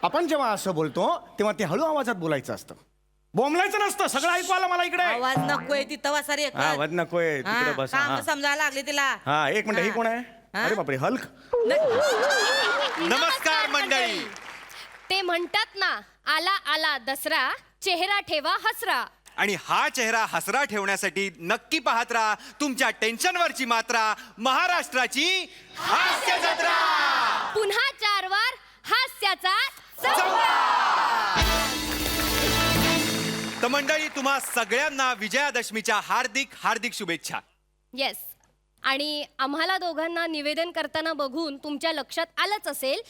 आपण जेव्हा असं बोलतो तेव्हा ते हळू आवाजात बोलायचं असतं, बोंबलायचं नसतं. सगळं ऐकू आलं मला इकडे. आवाज नकोय तिथं वासारी हा आवाज नकोय, तिकडे बस. काम समजायला लागले तिला. हा एक मिनिट, ही कोण आहे? हा? अरे बापरे, हल्क. नमस्कार मंडळी. ते म्हणतात ना, आला आला दसरा, चेहरा ठेवा हसरा. आणि हा चेहरा हसरा ठेवण्यासाठी नक्की पाहत राहा तुमच्या टेन्शनवरची मात्रा, महाराष्ट्राची हास्य जत्रा. पुन्हा 4 वार हास्याचा तर मंडळी, तुम्हा सगळ्यांना विजयादशमीच्या हार्दिक हार्दिक शुभेच्छा. येस. आणि आम्हाला दोघांना निवेदन करताना बघून तुमच्या लक्षात आलंच असेल,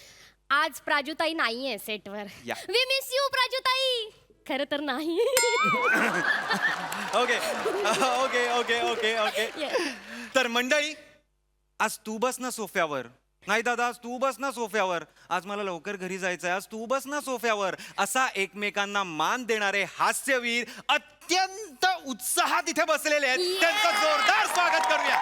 आज प्राजूताई नाहीये सेटवर. या. वी मिस यू प्राजूताई. खरं तर नाही. Okay okay okay okay okay. तर मंडळी, आज तू बस ना सोफ्यावर. नाही दादा, आज तू बस ना सोफ्यावर. आज मला लवकर घरी जायचंय. आज तू बस ना सोफ्यावर. असा एकमेकांना मान देणारे हास्यवीर अत्यंत उत्साहात इथे बसलेले आहेत. त्यांचं जोरदार स्वागत करूया.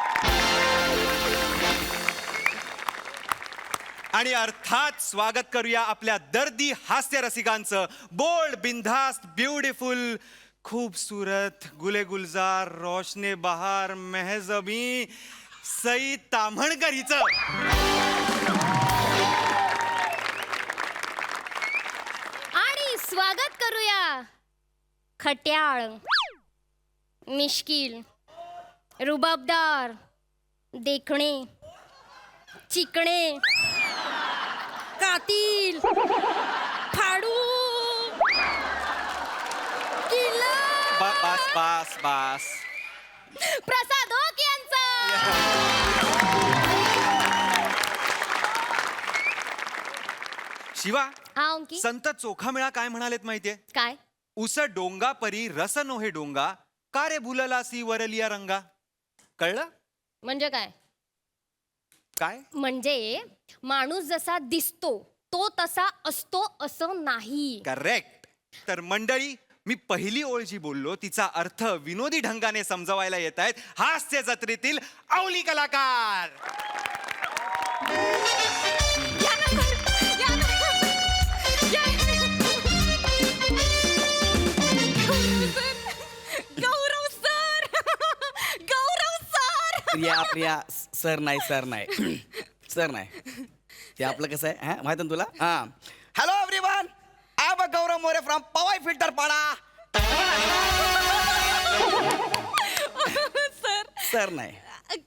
आणि अर्थात स्वागत करूया आपल्या दर्दी हास्य रसिकांचं. बोल्ड, बिनधास्त, ब्युटिफुल, खूबसूरत, गुले गुलजार, रोशने बहार, मेहजबी सई ताम्हणकर हिचं. आणि स्वागत करूया खट्याळ, मिश्किल, रुबाबदार, देखणे, चिकणे, कातील, फाडू, किल्ला, बस बस बस. प्रसाद ओक यांचा. शिवा, हा अंकी, संत चोखामेळा काय म्हणालेत माहितीये? काय? उस डोंगा परी रस नोहे डोंगा, का रे भुललासी वरलिया रंगा. कळलं म्हणजे काय? काय? म्हणजे माणूस जसा दिसतो तो तसा असतो असं नाही. करेक्ट. तर मंडळी, मी पहिली ओळ जी बोललो तिचा अर्थ विनोदी ढंगाने समजवायला येत आहेत हास्य जत्रेतील अवली कलाकार. गौरव सर, गौरव सर. प्रिया सर नाही सर नाही. ते आपलं कसं आहे, हा माहिती ना तुला. हा, hello everyone, I am Gaurav More from Powai Filter Pada. Sir नाही,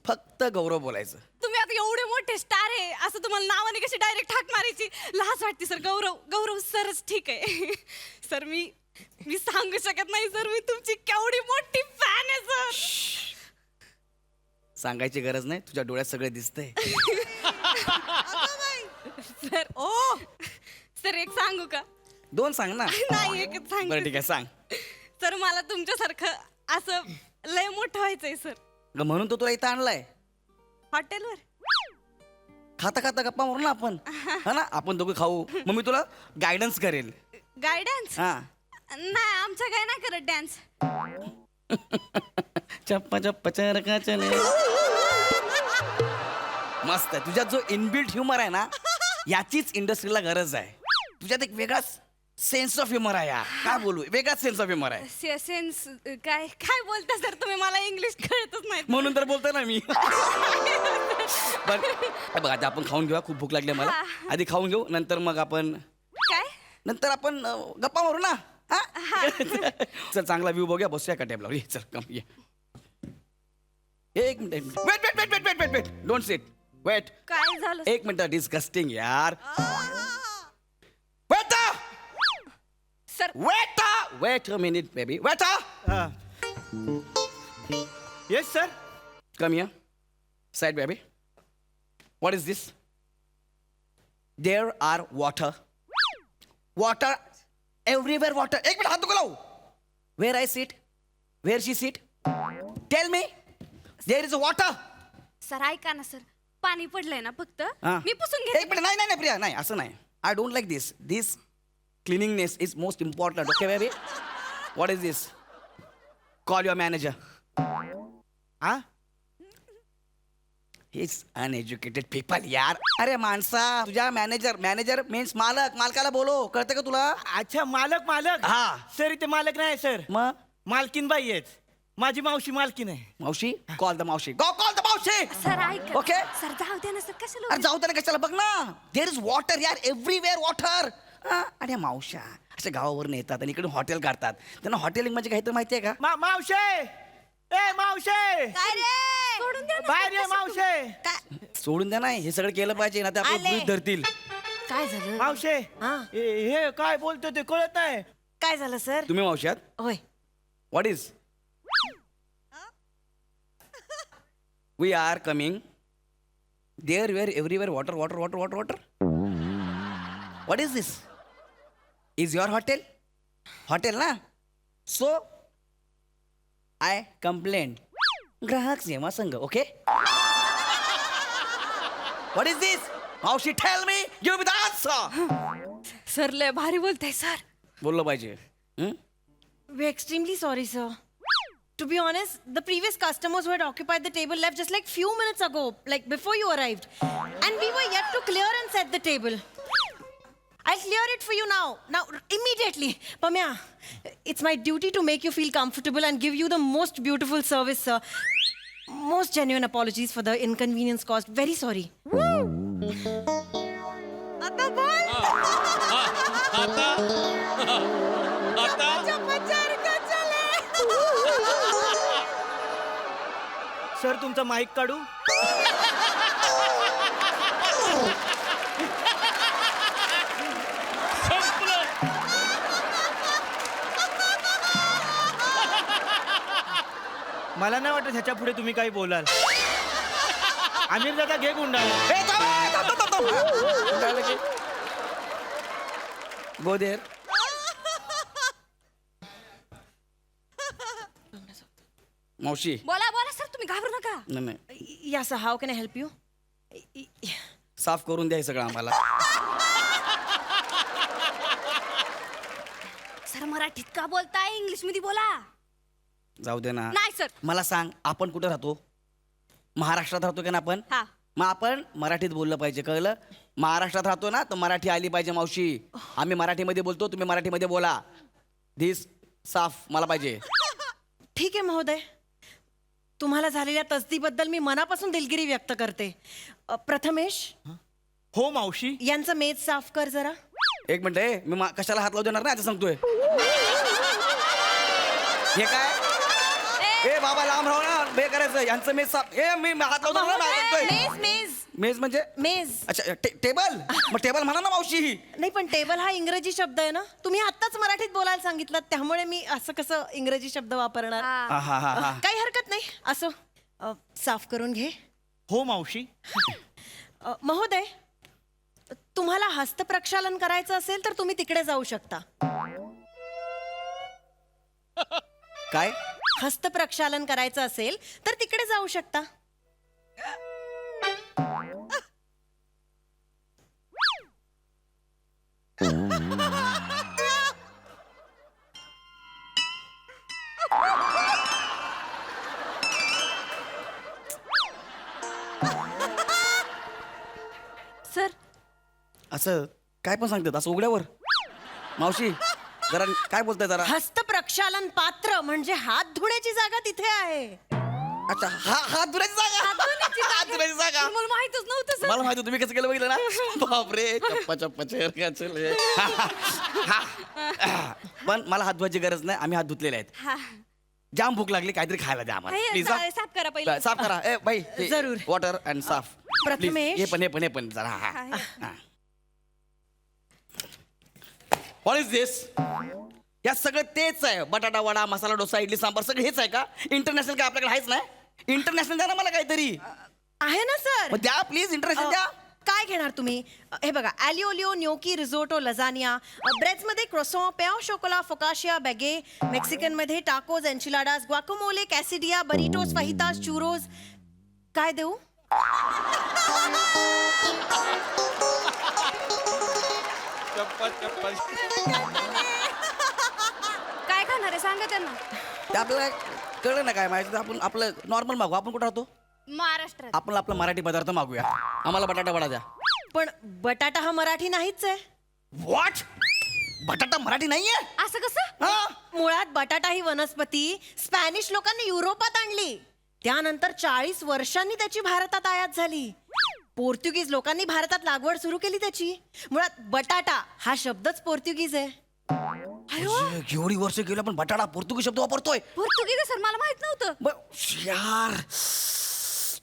फक्त गौरव बोलायचं. तुम्ही आता एवढे मोठे स्टार आहे, असं तुम्हाला नावाने कशी डायरेक्ट हाक मारायची लाज वाटते सर. गौरव सरच ठीक आहे. सर मी सांगू शकत नाही सर, मी तुमची केवढी मोठी फॅन आहे सर. सांगायची गरज नाही, तुझ्या डोळ्यात सगळे दिसतंय. सर सर एक सांगू का? 2 सांग ना. नाही, एकच सांग. बरं ठीक आहे, सांग. सर मला तुमच्यासारखं असं लय मोठं व्हायचंय सर. म्हणून तो तुला इथं आणलाय. हॉटेलवर खाता खाता गप्पा मारू ना आपण, हा ना. आपण दोघं खाऊ, मग मी तुला गायडन्स करेल. गायडन्स? हा. नाही, आमच्या काय नाही करत डान्स. चप्पा चप्पा चरका चले. मस्त आहे. तुझ्यात जो इनबिल्ट ह्युमर आहे ना, याचीच इंडस्ट्रीला गरज आहे. तुझ्यात एक वेगळाच सेन्स ऑफ ह्युमर आहे यार. काय बोलू, वेगळाच सेन्स ऑफ ह्युमर आहे. सेन्स काय काय बोलता सर तुम्ही? मला इंग्लिश कळतच नाही. म्हणून तर बोलतोय ना मी. बघ आता आपण खाऊन घेऊया, खूप भूक लागली मला. आधी खाऊन घेऊ, नंतर मग आपण गप्पा मारू ना. चल, चांगला व्ह्यू बघूया, बसूया का टेबलावर. चल कम ये. एक minute, wait, don't sit, wait. काय झालं? एक मिनिट, डिस्गस्टिंग यार. Wait sir wait a minute baby. Wait. Yes sir. Come here. Side, baby. What is this? There are water. Water. Everywhere water. एक मिनिट, हात नको लावू. Where I sit? Where she sit? Tell me. There is a water. Sir ऐका ना sir, पाणी पडलंय ना फक्त. हा. मी पुसून एक मिनिट, नाही प्रिया, नाही असं नाही. I don't like this. This cleanliness is most important. Okay, baby? What is this? Call your manager. हा हेच अनएज्युकेटेड पीपल यार. अरे माणसा, तुझ्या मॅनेजर मीन्स मालकाला बोलो, कळतं का तुला? अच्छा मालक हा. सर इथे मालक नाही सर, मग मालकीन बाई आहेत. माझी मावशी मालकीन आहे. मावशी, कॉल द मावशी, गो कॉल द मावशी. सर ऐक ओके. सर जाऊ द्या ना सर कशाला अरे जाऊ त्याला कशाला, बघ ना, देर इज वॉटर यार, एव्हरीवेअर वॉटर. अरे मावशा अशा गावावरून येतात आणि इकडे हॉटेल काढतात. त्यांना हॉटेलिंग म्हणजे काही तर माहिती आहे का? मावशे, ए मावशे, काय रे सोडून द्या ना, बाहेर ये सर, कशाला मावशे. काय सोडून द्या नाही, हे सगळं केलं पाहिजे ना, ते आपण आले. गृहीत धरतील. काय झालं मावशे, हा. हे काय बोलतो ते कळत नाही. काय झालं सर तुम्ही मावशात होय what is we are coming there where everywhere water water water water water. What is this? Is your hotel ना? सो आय कंप्लेंट ग्राहक सेवा संघ. ओके. What is this? मावशी tell me, give me the answer. Sir लय भारी बोलताय sir. बोललो पाहिजे. हं? We're extremely sorry, sir. To be honest, the previous customers who had occupied the table left just like few minutes ago, like before you arrived. And we were yet to clear and set the table. I'll clear it for you now. Now, immediately. Pamya, it's my duty to make you feel comfortable and give you the most beautiful service, sir. Most genuine apologies for the inconvenience caused. Very sorry. Sir तुमचा mic काढू. मला नाही वाटत ह्याच्या पुढे तुम्ही काही बोलाल. आमिर दादा घे गुंडा. Go there. मावशी बोला बोला सर तुम्ही घाबरू नका. नाही नाही, Yeah, sir. How can I help you? साफ करून द्या हे सगळं आम्हाला. सर मराठीत का बोलताय? इंग्लिश मध्ये बोला. जाऊ दे ना. नाही सर. मला सांग, आपण कुठे राहतो? महाराष्ट्रात राहतो का ना आपण? हा. मग आपण मराठीत बोललं पाहिजे, कळलं? महाराष्ट्रात राहतो ना, तर मराठी आली पाहिजे मावशी. आम्ही मराठीमध्ये बोलतो, तुम्ही मराठीमध्ये बोला. धिस साफ मला पाहिजे. ठीक आहे महोदय. तुम्हाला झालेल्या तसदीबद्दल मी मनापासून दिलगिरी व्यक्त करते. प्रथमेश हो मावशी. यांचं मेज साफ कर जरा. एक मिनिट, मी कशाला हात लावू देणार नाही, आता सांगतोय. हे काय? ए बाबा लांब राहू ना, बे करायचं यांचं मेज साफ. ए मी हात लावू देणार नाही, सांगतोय. मेज मेज मेज म्हणजे? मेज. अच्छा टेबल. मग टेबल म्हणा ना मावशी. नाही पण टेबल हा इंग्रजी शब्द आहे ना. तुम्ही आत्ताच मराठीत बोलायला सांगितलं, त्यामुळे मी असं कसं इंग्रजी शब्द वापरणार. हा हा हा हा. काही हरकत नाही. असं साफ करून घे. हो मावशी. महोदय, तुम्हाला हस्तप्रक्षालन करायचं असेल तर तुम्ही तिकडे जाऊ शकता. काय? हस्तप्रक्षालन करायचं असेल तर तिकडे जाऊ शकता. सर असं काय पण सांगतात असं उघड्यावर? मावशी जरा काय बोलताय जरा? हस्तप्रक्षालन पात्र म्हणजे हात धुण्याची जागा तिथे आहे. अच्छा, हात धुण्याची जागा. हात धुण्याची जागा मला माहितच नव्हतं सर. मला माहिती, तुम्ही कसं केलं बघितलं ना? बापरे, चप्पा चप्पा चेअर काय चले. पण मला हात धुवायची गरज नाही, आम्ही हात धुतलेले आहेत. जाम भूक लागली, काहीतरी खायला द्या आम्हाला प्लीज. साफ करा पहिले. साफ करा. ए बाई, जरूर. वॉटर अँड साफ. प्रथमेश. हे पण जरा. हा. व्हॉट इज दिस? या सगळं तेच आहे. बटाटा वडा, मसाला डोसा, इडली सांबार सगळं हेच आहे का? इंटरनॅशनल काय आपल्याकडे आहेच नाही? इंटरनॅशनल द्या ना मला काहीतरी. आहे ना सर. मग द्या प्लीज, इंटरनॅशनल द्या. काय घेणार तुम्ही? हे बघा, ॲलिओलिओ, न्योकी, रिझोटो, लजानिया. ब्रेड्समध्ये croissant, pain au chocolat, focaccia, baguette. मेक्सिकनमध्ये tacos, enchiladas, guacamole, quesadilla, burritos, fajitas, churros. काय देऊ? काय खाणार आहे सांगा त्यांना. ते आपल्याला कळलं ना काय माहिती, आपण आपलं नॉर्मल मागू. आपण कुठं राहतो? महाराष्ट्रात. आपण आपला मराठी पदार्थ मागूया. आम्हाला बटाटा वडा द्या. पण बटाटा हा मराठी नाहीच आहे. व्हॉट? बटाटा मराठी नाहीये? असं कसं? हा? मुळात बटाटा ही वनस्पती स्पॅनिश लोकांनी युरोपात आणली. त्यानंतर 40 वर्षांनी त्याची भारतात आयात झाली. पोर्तुगीज लोकांनी भारतात लागवड सुरू केली त्याची. मुळात बटाटा हा शब्दच पोर्तुगीज आहे. एवढी वर्ष गेली पण बटाटा पोर्तुगीज शब्द वापरतोय. पोर्तुगीज सर मला माहित नव्हतं. यार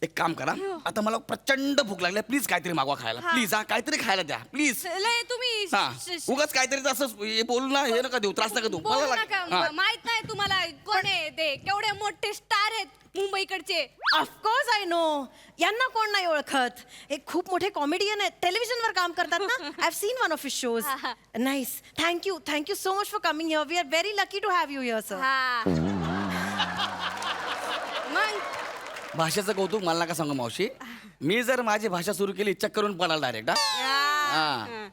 एक काम करा, आता मला प्रचंड भूक लागली. प्लीज काहीतरी मागवा खायला. प्लीज हा काहीतरी खायला द्या प्लीज. लय तुम्ही हा उगाच काहीतरी असं हे बोलू ना, हे नका देऊ, त्रास नका देऊ. बोलू मला नका. हा. माहित नाही तुम्हाला कोण आहे ते? केवढे मोठे स्टार आहेत मुंबईकडचे. Of course I know. यांना कोण नाही ओळखत. एक खूप मोठे कॉमेडियन आहेत, टेलिव्हिजनवर काम करतात ना. I have seen one of his shows. Nice. Thank you so much for coming here. We are very lucky to have you here sir. हा. मग भाषेचं कौतुक मला नका सांगू मावशी. मी जर माझी भाषा सुरू केली चेक करून पडाल डायरेक्ट. हा.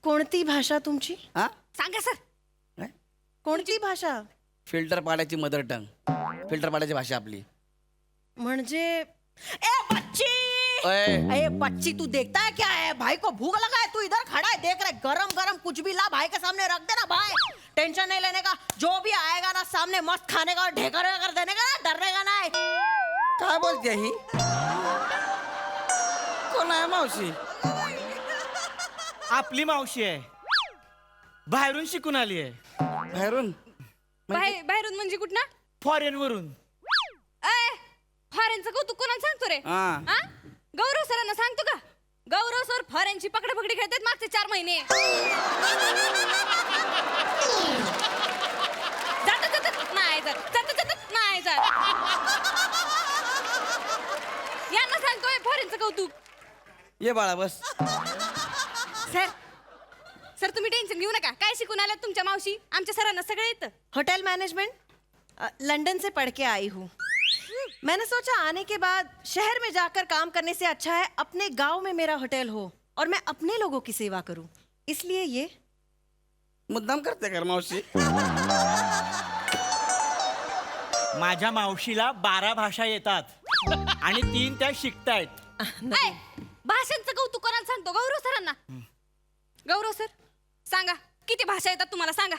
कोणती भाषा तुमची? हा सांगा सर. काय? कोणती भाषा? फिल्टर पाडायची मदर टंग. फिल्टर पाडायची भाषा आपली. म्हणजे ए बच्ची, ओए. ए बच्ची तू देखता है क्या है? भाई को भूख लगा है, तू इधर खड़ा है देख रहा है. गरम गरम कुछ भी ला भाई के सामने रख देना भाई. टेंशन नहीं लेने का. जो भी आएगा ना सामने मस्त खाने का और ढेकर वेकर देने का ना, डरने का नहीं. काय बोलते ही? कोण आहे मावशी? आपली मावशी आहे, बाहेरून शिकून आली आहे, बाहेरून? बाहेरून म्हणजे कुठं? फॉरेन वरून. फॉरेनचं कौतुक कोणाला सांगतो रे? हा. हा? गौरव सरांना सांगतो का? गौरव सर फॉरेनची पकडी खेळतात मागचे 4 महिने. जातात नाही जात नाही जात. यांना सांगतोय फॉरेनचं कौतुक. ये बाळा बस. सर तुम्ही टेन्शन घेऊ नका. काय शिकून आलात तुमच्या मावशी? आमच्या सरांना सगळं येतं. होटल मैनेजमेंट लंदन से पढ़ के आई हूँ. मैंने सोचा आने के बाद शहर में जाकर काम करने से अच्छा है अपने गांव में मेरा होटल हो और मैं अपने लोगों की सेवा करूं. इसलिए ये मुद्दाम करते कर मावशी. माझ्या मावशीला 12 भाषा येतात आणि 3 त्या शिकतायत. ऐ, भाषांचं कौतुक कोणाला सांगतो? गौरव सरांना. गौरव सर सांगा किती भाषा येतात तुम्हाला? सांगा.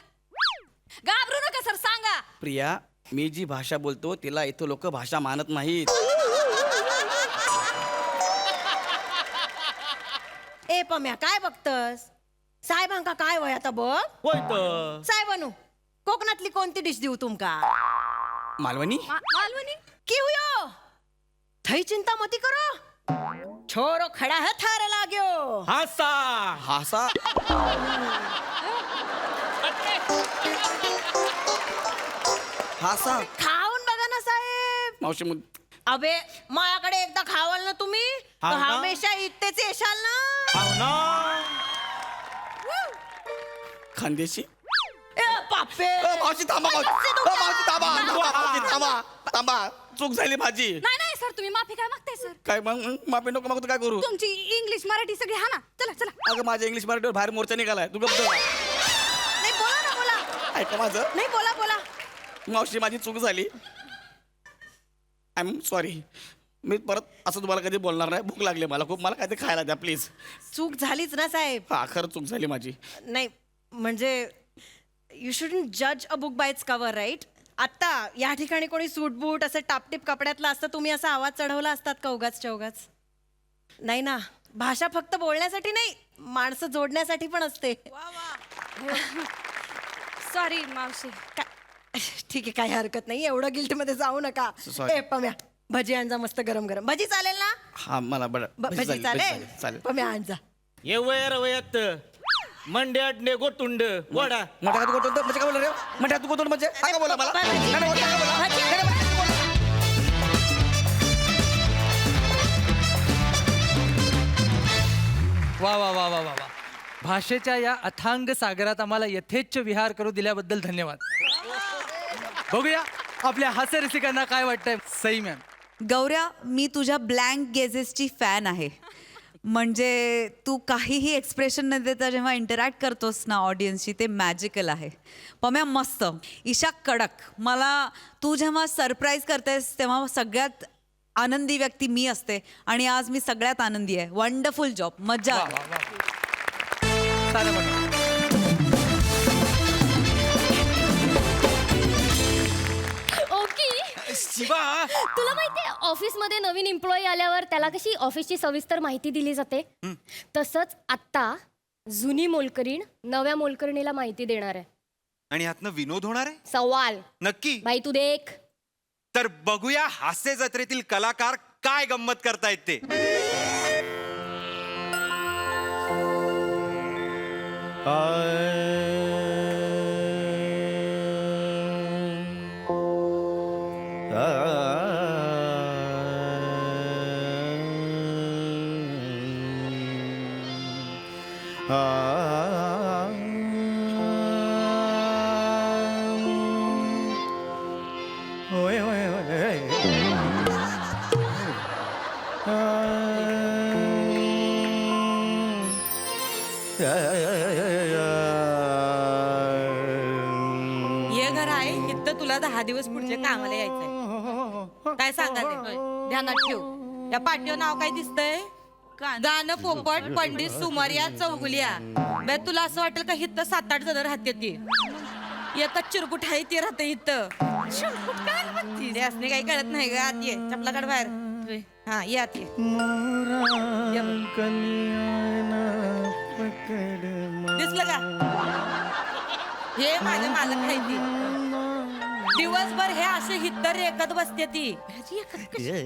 घाबरू नका सर, सांगा. प्रिया, मी जी भाषा बोलतो तिला इथं लोक भाषा मानत नाहीत. ए पम्या काय बघतस? साहेबांका काय वय आता बघ. होय तर. साहेबानू कोकणातली कोणती डिश देऊ तुमका? मालवणी? मालवणी. की हुयो थई चिंता मती करो. छोरो खड़ा है थारे लाग्यो. हासा. हासा? हासा? खाऊन बघा ना साहेब. मावशी अबे माझ्याकडे एकदा खावाल ना तुम्ही हा तर ना. हमेशा इथेच येशाल ना. हाव ना. खानदेशी? ए पापे. मावशी थांबा मावशी. मावशी थांबा. मावशी थांबा. थांबा. चूक झाली माझी. नाही सर तुम्ही माफी काय मागताय सर? काय मग माफी नको मागतो काय करू? तुमची इंग्लिश मराठी सगळी हा ना. चला. अगं माझ्या इंग्लिश मराठीवर बाहेर मोर्चा निघालाय. तू गप्प बस. नाही बोला ना बोला. ऐका माझं. नाही बोला. मावशी माझी चूक झाली. I am sorry. मी परत असं तुम्हाला कधी बोलणार नाही. भूक लागली मला खूप. मला काहीतरी खायला द्या प्लीज. चूक झालीच ना साहेब. हा खरं चूक झाली माझी. नाही म्हणजे यू शुडंट जज a book by its cover right. आत्ता या ठिकाणी कोणी सूट बूट असं टापटीप कपड्यातलं असतं तुम्ही असा आवाज चढवला असतात का उगाच चौगाच? नाही ना. भाषा फक्त बोलण्यासाठी नाही माणसं जोडण्यासाठी पण असते. सॉरी मावशी. ठीक आहे काही हरकत नाही. एवढं गिल्ट मध्ये जाऊ नका. Sorry. ए पम्या भजी आणजा मस्त गरम गरम. भजी चालेल ना? हा मला बरं भजी चालेल. चालेल. पम्या आणजा. ये वयात मंडे अडणे गोटुंड वडा. मोठ्या हात गोटवतो म्हणजे काय बोला रे? मोठ्या हात गोटवतो म्हणजे काय बोला मला? भजी. नाही, नाही, काय बोला? भजी. नाही, नाही, बोला. वा वा वा वा वा वा. भाषेच्या या अथांग सागरात आम्हाला यथेच्छ विहार करू दिल्याबद्दल धन्यवाद. बघूया आपल्या हास्य रसिकांना काय वाटतंय. सई मॅम. गौऱ्या, मी तुझ्या ब्लँक गेजेसची फॅन आहे. म्हणजे तू काहीही एक्सप्रेशन न देता जेव्हा इंटरॅक्ट करतोस ना ऑडियन्सशी ते मॅजिकल आहे. पम्या मस्त. ईशा कडक. मला तू जेव्हा सरप्राईज करतेस तेव्हा सगळ्यात आनंदी व्यक्ती मी असते आणि आज मी सगळ्यात आनंदी आहे. वंडरफुल जॉब, मज्जा आली. साधं म्हणा. ओके. शिवा तुला माहितीये ऑफिसमध्ये नवीन एम्प्लॉई आल्यावर त्याला कशी ऑफिसची सविस्तर माहिती दिली जाते, तसंच आत्ता जुनी मोलकरीण नव्या मोलकरणीला माहिती देणार आहे. आणि ह्यातनं विनोद होणार आहे सवाल नक्की. बाई तू देख. तर बघूया हास्य जत्रेतील कलाकार काय गंमत करतायत ते. होय होय होय ये घर आहे इथं तुला 10 दिवस पुढच्या कामाला यायचंय. काय सांगाले ध्यानात ठेव. या पाठीवर नाव काय दिसतंय? गाणं पोपट पंडित सुमारिया चौगुलिया. बे तुला असं वाटेल का इथं 7-8 जण राहते ती. एकच चिरकुट आहे ते राहते इथं. चिरकुट काय म्हणती? ते असणे काही कळत नाही ग. आत ये चपला काढ बाहेर. हा ये आत ये. ये बघ. दिसलं का? हे माझे मालक आहे ती. दिवसभर हे असे हित्तर रेखत बसते ती.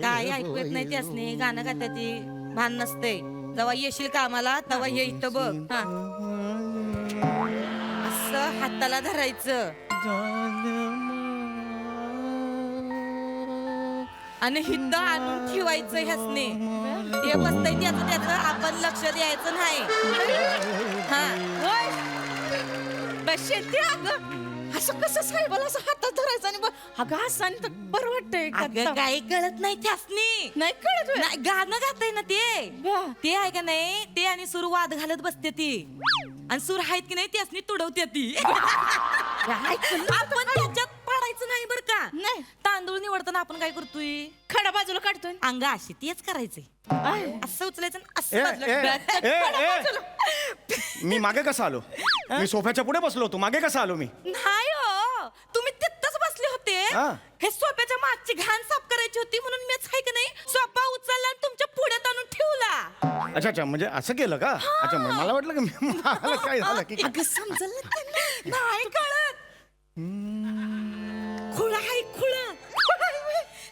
काय ऐकू येत नाही ती असणे. गाणं गाते ती. भान नसते. जेव्हा येशील कामाला तेव्हा ये इथं बघ. हा असं हाताला धरायचं आणि हिद्द आणून ठेवायचं ह्यासने. हे बसतंय त्याचं आपण लक्ष द्यायचं नाही. हा बसेल ते अगं. असं कसं साहेबाला असं हातात धरायचं आणि अगं असं आणि बरं वाटतंय. अगं काही कळत नाही त्यासनी. नाही कळत. नाही गाणं गाताय ना ते आहे का नाही. ते आणि सूर वाद घालत बसते ती. आणि सूर आहेत की नाही त्यासनी तुडवते ती. आपण त्याच्यात पडायचं नाही बरं का. नाही. तांदूळ निवडताना आपण काय करतोय? खडा बाजूला काढतोय. अंग अशी तेच करायचंय. असं उचलायचं आणि असं ए, बाजूला ए, करायचं. ए, ए. मी मागे कसा आलो? मी सोफ्याच्या पुढे बसलो होतो. मागे कसा आलो मी? नाही हो तुम्ही तिथंच बसले होते. हा. हे सोप्याच्या मागची घाण साफ करायची होती म्हणून मीच आहे की नाही सोपा उचलला आणि तुमच्या पुढ्यात आणून ठेवला. अच्छा अच्छा, म्हणजे असं केलं का? अच्छा, मला वाटलं की मला काय झालं की अगं समजलं ना त्यांना. नाही कळत. खुळा आहे खुळा.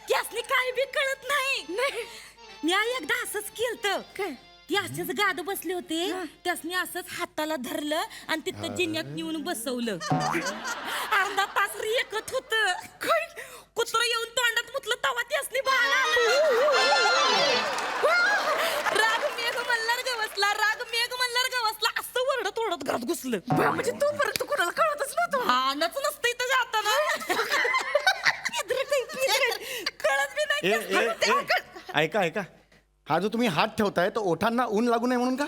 त्यासनी काय बी कळत नाही. मी एकदा असंच केलतं. ती असेच गाद बसले होते. त्यासनी असंच हाताला धरलं आणि तिथं जिन्यात नेऊन बसवलं. अर्धा तास रेखत होत. कुत्र येऊन तोंडात मुतलं तवा त्यासनी बाळ आलं. राग मेघ मल्हार गवसला. राग मेघ मल्हार गवसला असं वरडत ओरडत घरात घुसलं. म्हणजे तोपर्यंत कुणाला कळतच नव्हतं. हानच नसतं इथं जाताना. कळत बी ए, ए, नाही. ए, ऐका ऐका, हा जो तुम्ही हात ठेवताय तो ओठांना ऊन लागू नये म्हणून का?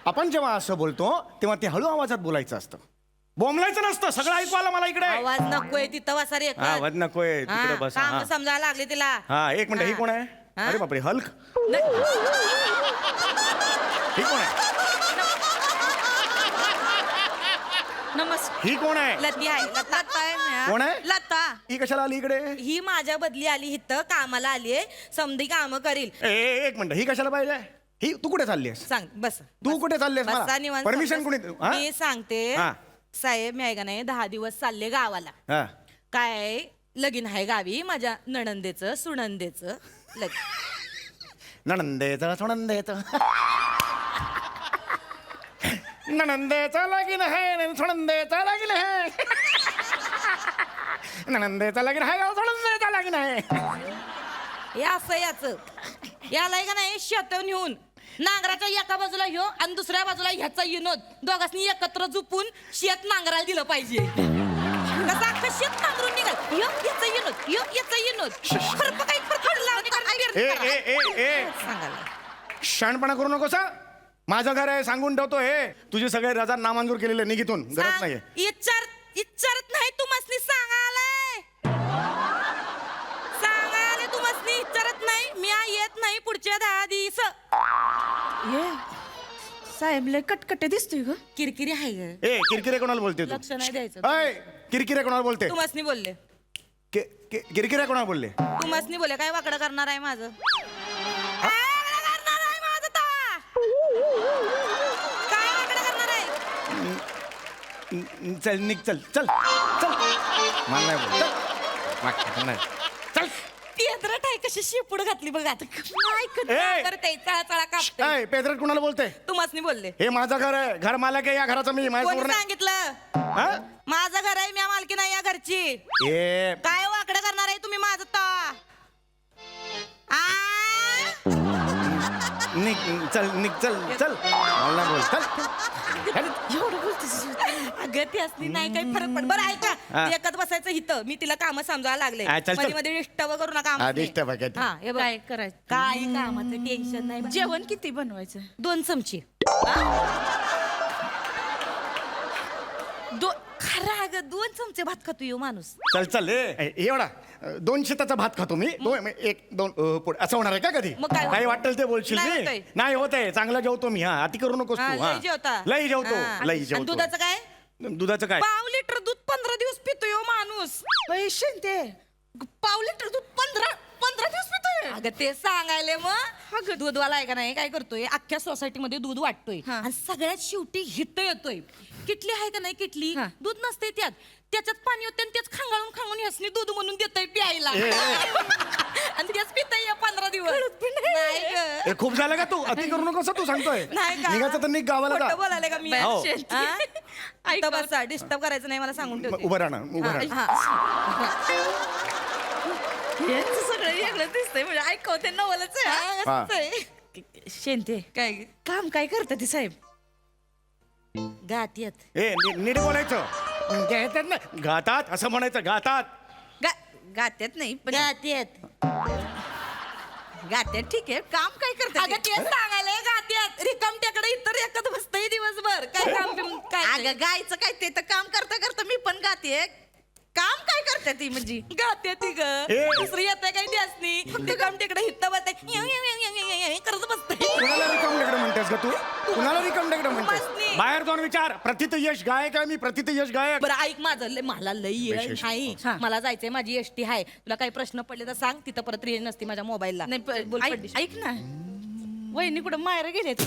आपण जेव्हा असं बोलतो तेव्हा ते हळू आवाजात बोलायचं असतं. बोंबलायचं नसतं. सगळं ऐकू आलं मला इकडे. आवाज नकोय तिथं वासा रे. हा आवाज नकोय. तिकडे बस. काम हा समजायला लागले तिला. हा, एक मिनिट. ही कोण आहे? हा? अरे बापरे, हल्क. ही कोण आहे? नमस्कार. ही कोण आहे? लती आहे. लता कोण आहे? लता. ही कशाला आली इकडे? ही माझ्या बदली आली इथं कामाला आली. समधी काम करील. एक मिनिट, ही कशाला पाहिजे? ही तू कुठे चालली आहेस? सांग बस. तू कुठे चाललीस? बसा मला निवांत परमिशन बस. कोणी? हा? मी सांगते हा. साहेब मी आहे का नाही 10 दिवस चालले गावाला. हा. काय लगीन आहे गावी माझ्या नणंदेचं सुनंदेचं लगीन. नणंदेचं सोनंदेचं नणंदेचं लगीन आहे. सोनंदेचं लगीन आहे. नणंदेचं लगीन आहे. सोनंदेचं लगीन आहे. हे असं याच याला आहे का नाही शेत नेऊन नांगराच्या एका बाजूला ह्यो आणि दुसऱ्या बाजूला ह्याचा विनोद दोघांनी एकत्र झुपून शेत नांगरायला दिलं पाहिजे. कसं अख्खं शेत नांगरून निघाल. ह्यो याचा विनोद. ह्यो याचा विनोद. खरं काही खरखड लावणी ए ए ए ए सांगायला. शहाणपणा करू नकोस हा. माझं घर आहे, सांगून ठेवतो. हे तुझे सगळे रजा नामंजूर केलेले निघितून गरज नाहीये. विचारत नाही तू मस्ती सांगायलाय. सांगा साहेब लय कटकटे दिसतोय ग. किरकिरी आहे ग. ए किरकिरे कोणाला बोलते तू लक्ष नाही द्यायचं. अय किरकिरे कोणाला बोलते तू मसनी बोलले. किरकिरे कोणाला बोलले तू मसनी बोलले. काय वाकडं करणार आहे माझं? काय वाकडं करणार आहे माझं तवा? काय वाकडं करणार आहे? चल निघ चल चल चल मला नाही बोल. चल. नाही. चल पेदरट आहे कशी शेपूड घातली बघ आता. काय ए! करते चळा कापते. अय पेद्रट कोणाला बोलते तू मसनी बोलले. हे माझं घर आहे घर मालक आहे या घराचं मी कोणी माझ्यासमोर नाही. सांगितलं? हा? माझं घर आहे, मी मालकी नाही या घरची. ए काय वाकडं करणार आहे तुम्ही माझं तवा? निघ चल निघ चल चल मला नाही बोल चल एवढं बोलतेस. अगं ती असली नाही काही फरक पड. बरं ऐका, हा. ती एकच बसायचं इथं. मी तिला काम समजायला लागले. हा, चल, चल. मध्ये मध्ये डिस्टर्ब करू नका हा, आम्हाला. disturb आहे काय ते. हा, हे बघ. काय करायचं? काही कामाचं टेन्शन नाही. जेवण किती बनवायचं? 2 चमचे. खरं अगं 2 चमचे भात खातो यो माणूस. चल चल एवढा 2 शेताचा भात खातो मी 1-2 पोट असं होणार आहे का कधी मग काय काही वाटेल ते बोलशील नाही मी होतंय. नाही होत आहे चांगलं जेवतो मी हा अति करू नकोस हा, तू लई जेवता. लई जेवतो हा. लई आणि जेवतो दुधाचं काय? दुधाचं काय 5 लिटर दूध 15 दिवस पितो यो माणूस. पैसे ते 5 लिटर दूध 15 दिवस पितोय. अगं ते सांगायले मग दूधवाला आहे का नाही काय करतोय अख्ख्या सोसायटीमध्ये दूध वाटतोय हा. आणि सगळ्यात शेवटी हिट येतोय. किटली आहे का नाही किटली हा. दूध नसते त्याच्यात पाणी होते आणि तेच खांगाळून ह्यासनी दूध म्हणून देतय प्यायला आणि तेच पितय 15 दिवस. नाही गं. हे खूप झालं का तू अति करू नकोस हं, तू सांगतोय नाही का? निघायचं तर निघ गावाला खोटं का बोलायले का मी? हो. हा? इथं बसा डिस्टर्ब करायचं नाही मला सांगून ठेवते. उभं राहणार उभं राहणार यांचं सगळं वेगळं दिसतंय म्हणजे ऐकवते नवलच आहे. हा, असंच आहे. शेंते काय काम काय करतात ते साहेब? गात येत नीट बोलायचं घेतात ना घातात असं म्हणायचं घातात गात्यात नाही पण गात येत. गात्यात ठीक आहे. काम काय करतात अगं तेच सांगायला गात्यात रिकामट्याकडे इतर एकच बसतंय दिवसभर काय काम बिम काय अगं गायचं काय ते तर काम करता करता मी पण गाते. काम काय करतात ती म्हणजे? गाते ती ग ए. दुसरी येते काय ती असनी रिकामट्याकडे हित्त बसतंय करत बसतंय. कुणाला रिकाम टेकडं म्हणतेस का तू कुणाला रिकाम टेकडं म्हणतेस मस्ती. बाहेर जाऊन विचार प्रतित यश गायक आहे मी प्रतित यश गायक बरं ऐक माझं मला लई येळ विशेष. नाही. मला जायचंय माझी एसटी आहे. तुला काही प्रश्न पडले तर सांग तिथं परत रेंज नसते माझ्या मोबाईलला. नाही बोल ऐक पडलीस. ऐक ना वहिनी कुठं माहेर गेलेत?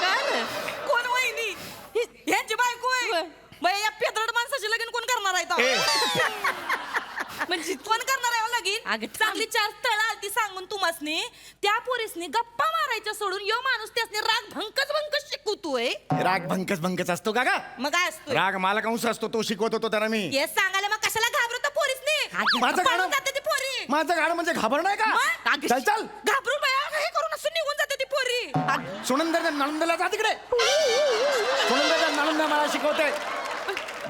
काय कोण वहिनी? ह्यांची बायको आहे. बाई, या पेदरड माणसाची लगीन कोण करणार आहे ए. तो? म्हणजे कोण करणार आहे हो लगीन? अगं, थांब. चांगली 4 स्थळं आलती सांगून तुम्हासनी त्या पोरीसनी गप्पा मारायच्या सोडून यो माणूस त्यासनी राग भंकच शिकवतोय. राग भंकस असतो का मग काय असतोय? राग मला कंस असतो तो शिकवत होतो त्याला मी हे सांगायला मग कशाला घाबरतो पोरीसनी? माझं पळून गाणं- जाते ती पोरी. माझं गाणं म्हणजे घाबर नाही का मग? चल चल घाबरून बाया हे करून असं निघून जाते ती पोरी. सुनंदरच्या नळंदला जा तिकडे सुनंदरच्या नळंदा मला शिकवते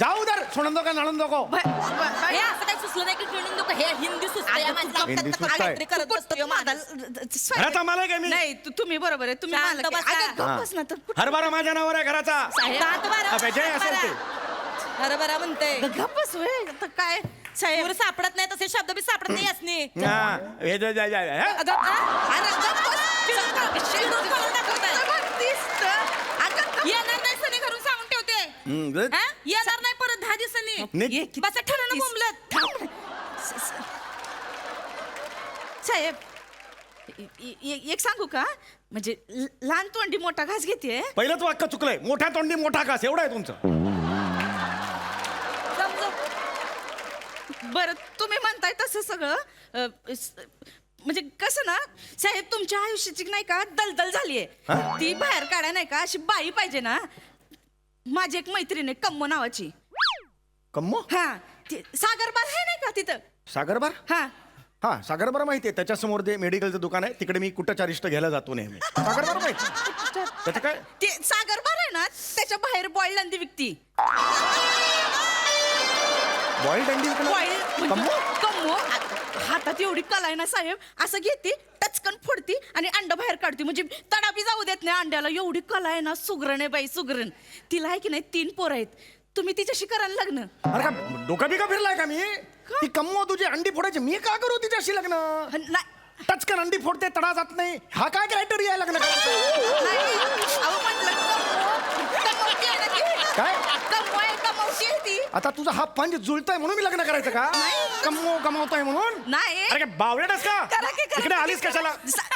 जाऊ दर सुनंदो का नळंदो को हे असं काही सुचलं नाही की ट्रेनिंग नको हे हिंदी सुचतंय या माणसाला. हिंदी सुचतंय. काहीतरी करत बसतो ह्यो माणूस. घराचा मालक आहे मी नाही तुम्ही बरोबर आहे तुम्ही शांत मालक आहे. बसा. अगं, गप्प बस ना तर. हरभरा माझ्या नावावर आहे घराचा सात बारा, अबे, जे असेल ते. हरभरा म्हणते. गप्प बस होय. आता काय साहेब पूर सापडत नाही तसे शब्द बी सापडत नाही असणे. हा, हे जे- जे- जे- हे? अगं, अरे गप्प बस. चिडून करून दाखवताय. येणार नाही सनी घरून सांगून ठेवते. good. हा? येणार नाही परत 10 दिवसांनी. निघ. बस ठरवलं बोंबलत. साहेब एक सांगू का म्हणजे लहान तोंडी मोठा घास घेते. पहिलं तू अक्का चुकलंय मोठ्या तोंडी मोठा कास एवढा आहे तुमचं समजू. बरं तुम्ही म्हणताय तसं सगळं म्हणजे कसं ना साहेब तुमच्या आयुष्याची नाही का दलदल झालीये ती बाहेर काढाय नाही का अशी बाई पाहिजे ना. माझी एक मैत्रीण आहे कम्मो नावाची. कम्मो हा सागरबार आहे नाही का तिथं? सागरबार हा हा सागरबार माहिती आहे त्याच्यासमोर ते मेडिकलचं दुकान आहे तिकडे मी कुठं चारिष्ट घ्यायला जातो नेहमी सागरबार माहिती त्याचं काय ते सागरबार आहे ना त्याच्या बाहेर बॉईल अंडी विकती. बॉईल अंडी विकणं? कम्मो कम्मो हातात एवढी कला आहे ना साहेब असं घेते टचकन फोडती आणि अंड बाहेर काढते म्हणजे तडापी जाऊ देत नाही अंड्याला. एवढी कला आहे ना सुगरण आहे बाई सुगरण. तिला आहे की नाही 3 पोरं आहेत. तुम्ही तिच्याशी कराल लग्न? अरे का डोका बिका फिरलाय का मी ती कम्मो तुझी अंडी फोडायची मी का करू तिच्याशी लग्न टचकन अंडी फोडते तडा जात नाही हा काय क्रायटेरिया आहे लग्न करायचा? काय आता तुझा हा पंच जुळतोय म्हणून मी लग्न करायचं का कमवतोय म्हणून नाही. अरे काय बावळेटच का करा की, करा इकडे की. आलीस कशाला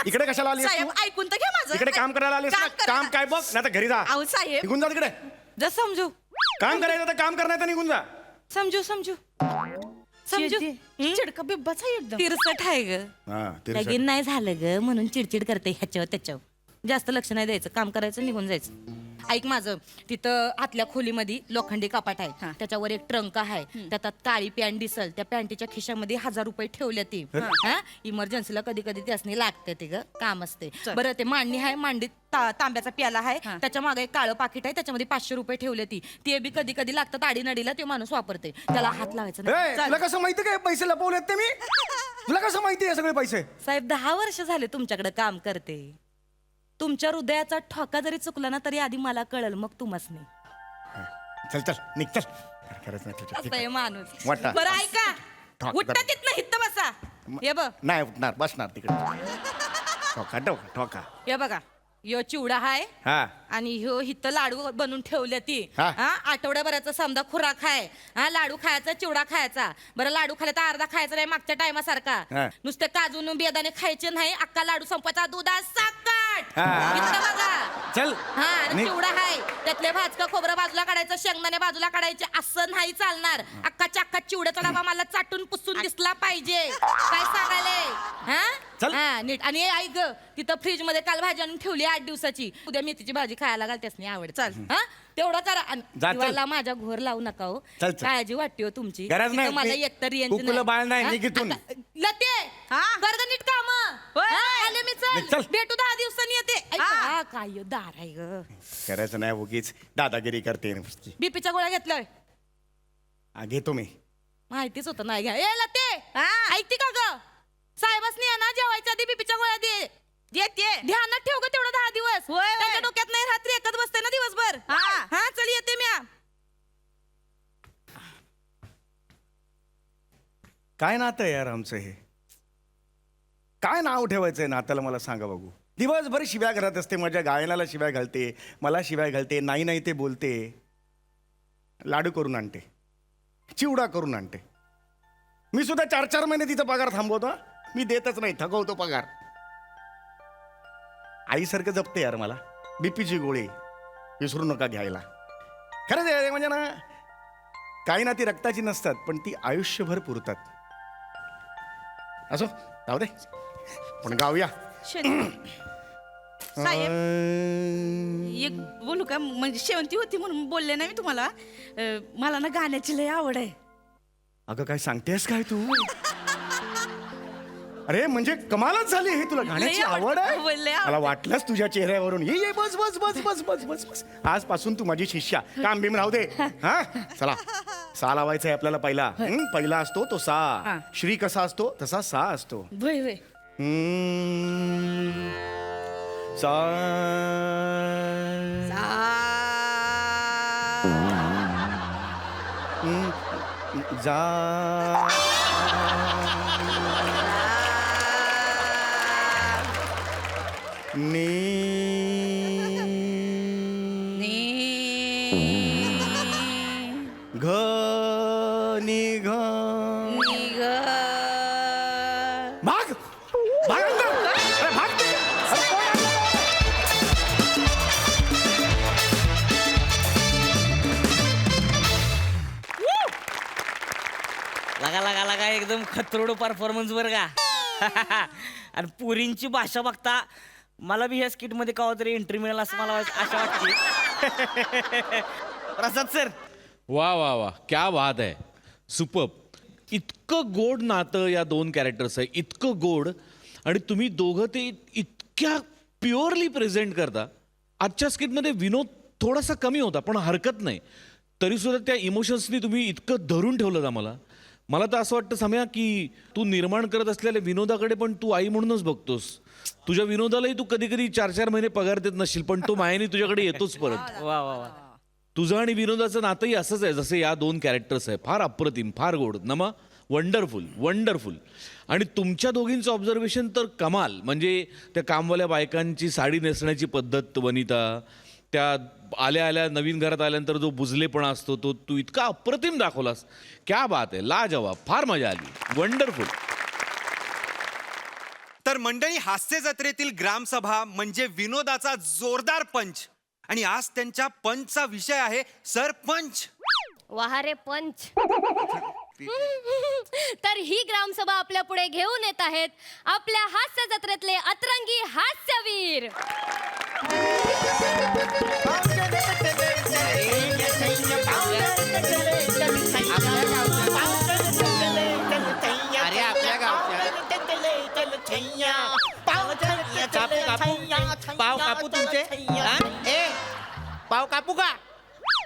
इकडे कशाला आलीस साहेब तू? ऐकून तर घ्या माझं. इकडे काम करायला आलीस ना काम करायला. काम काय बघ नाही तर घरी जा अहो साहेब निघून जा तिकडे जस समजू काम करायचं तर काम करण्याचं निघून जा समजू समजू समजू चिडका बिब्बाच आहे एकदम तिरसट आहे ग हा, तिरसट. लगीन नाही झालं ग म्हणून चिडचिड करते ह्याच्यावर त्याच्यावर जास्त लक्ष नाही द्यायचं काम करायचं निघून जायचं. ऐक माझं तिथं आतल्या खोलीमध्ये लोखंडी कपाट आहे त्याच्यावर एक ट्रंक आहे त्यात काळी पॅन्ट दिसल त्या पॅन्टीच्या खिशामध्ये 1000 रुपये ठेवल्या ती हा इमर्जन्सीला कधी कधी त्यासनी लागते ते ग काम असते. बरं ते मांडणी आहे मांडीत तांब्याचा प्याला आहे त्याच्या मागे एक काळं पाकिट आहे त्याच्यामध्ये 500 रुपये ठेवले ती ते बी कधी कधी लागतात आडीनडीला ते माणूस वापरते त्याला हात लावायचा नाही. ए, तुला कसं माहिती काय पैसे लपवलेत ते मी तुला कसं माहिती आहे सगळे पैसे साहेब 10 वर्ष झाले तुमच्याकडे काम करते तुमच्या हृदयाचा ठोका जरी चुकला ना तरी आधी मला कळल मग तुम्हाच नाही. चल चल निघ चल काय करायचं नाही तुझ्या. असं आहे माणूस. वाटा. बरं ऐका ठोक उठता दर. तिथनं हित्त बसा हे बघ नाही उठणार बसणार तिकडे ठोका ठोका ठोका हे बघा यो चिवडा हाय हा आणि ह्यो हिथं लाडू बनवून ठेवल्या ती हा. हा आठवड्याभराचा समजा खुराक आहे हा लाडू खायचा चिवडा खायचा बरं लाडू खायला तर अर्धा खायचा नाही मागच्या टायमासारखा हा. नुसते काजून बेदाणे खायचे नाही अक्का लाडू संपवायचा दुधात साखट हा. इथं बघा चल हा आणि निघ. चिवडा हाय त्यातले भाजका खोबरं बाजूला काढायचं शेंगदाणे बाजूला काढायचे असं नाही चालणार अक्काच्या अक्का चिवड्याचा डबा मला चाटून पुसून दिसला पाहिजे काय सांगायले चल. हा नीट आणि हे ऐक ग, तिथं फ्रीज मध्ये काल भाजी आणून ठेवली 8 दिवसाची उद्या मेथीची भाजी खायला घालतेस नाही आवड चाल हा तेवढा करा आणि जा, चल. दिवाला माझ्या घोर लावू नका हो चल, चल. काळजी वाटते हो तुमची गरज नाही. तिथं मला मी- एकतर रेंज कुकुलं बाळ नाही, निघ इथून. लते कर ग नीट काम आले मी निघ, चल चल. भेटू 10 दिवसांनी येते ऐक, हा काय ह्यो दार आहे ग करायचं नाही उगीच दादागिरी करते नुसती. बीपीच्या गोळ्या घेतलोय घेतो मी माहितीच होतं नाही घ्या ए लते ऐकते का ग साहेबासनी आहे ना जेवायच्या आधी बीपीच्या गोळ्या दे देते ध्यानात ठेव ग तेवढं 10 दिवस त्याच्या डोक्यात नाही रात्री एकच बसते ना दिवसभर हा चल येते मी काय नातं आहे यार आमचं हे काय नाव ठेवायचंय नात्याला मला सांगा बघू. दिवसभर शिव्या घरात असते माझ्या गायनाला शिव्या घालते मला शिव्या घालते नाही नाही ते बोलते लाडू करून आणते चिवडा करून आणते मी सुद्धा 4-4 महिने तिचा पगार थांबवतो हा. मी देतच नाही थकवतो पगार. आईसारखं जपते यार मला बीपीची गोळी विसरू नका घ्यायला. खरंच आहे म्हणजे ना काही ना ती रक्ताची नसतात पण ती आयुष्यभर पुरतात. असो जाऊ दे पण गाऊया. साहेब एक बोलू का म्हणजे शेवंती होती म्हणून बोलले नाही मी तुम्हाला मला ना गाण्याची लय आवड आहे. अगं काय सांगतेस काय तू अरे म्हणजे कमालच झाली हे तुला गाण्याची लय आवड- आवड आहे. लय आवड. मला वाटलंच तुझ्या चेहऱ्यावरून ये बस बस बस बस बस बस बस आजपासून तू माझी शिष्या काम बिम राहू दे हा चला सा लावायचा आहे आपल्याला पहिला पहिला असतो तो सा श्री कसा असतो तसा सा असतो. वय वय सा जा घ नि घ भाग भाग अंदर. अरे भाग तू. अरे कोण आहे? लगा लगा लगा एकदम खतरोड परफॉर्मन्स वर का आणि पुरींची भाषा बघता मला बी ह्या स्किट मध्ये कवा तरी एंट्री मिळेल असं मला आशा वाटते. प्रसाद सर वा वा वा क्या बात आहे सुपर्ब. इतकं गोड नातं या 2 कॅरेक्टर्स आहे इतकं गोड आणि तुम्ही दोघं ते इतक्या प्युअरली प्रेझेंट करता. आजच्या स्किटमध्ये विनोद थोडासा कमी होता पण हरकत नाही तरी सुद्धा त्या इमोशन्सनी तुम्ही इतकं धरून ठेवलं आम्हाला. मला तर असं वाटतं सम्या की तू निर्माण करत असलेल्या विनोदाकडे पण तू आई म्हणूनच बघतोस. तुझ्या विनोदालाही तू कधी कधी 4-4 महिने पगार देत नसशील पण तो मायाने तुझ्याकडे येतोच परत. वा वा वा तुझं आणि विनोदाचं नातंही असंच आहे जसे या 2 कॅरेक्टर्स आहे. फार अप्रतिम फार गोड. नमा वंडरफुल वंडरफुल. आणि तुमच्या दोघींचं ऑब्झर्वेशन तर कमाल. म्हणजे त्या कामवाल्या बायकांची साडी नेसण्याची पद्धत वनिता, त्या आल्या आल्या नवीन घरात आल्यानंतर जो बुजलेपणा असतो तो तू इतका अप्रतिम दाखवलास. क्या बात आहे, लाजवाब, फार मजा आली, वंडरफुल. तर मंडळी, हास्य जत्रेतील ग्रामसभा म्हणजे विनोदाचा जोरदार पंच. आणि आज त्यांच्या पंचचा विषय आहे सरपंच. वाहारे पंच. तर ही ग्रामसभा आपल्या पुढे घेऊन येत आहेत आपल्या हास्य जत्रेतले अतरंगी हास्यवीर. अरे आपल्या पाव कापू तुमचे हा? ए पाव कापू का?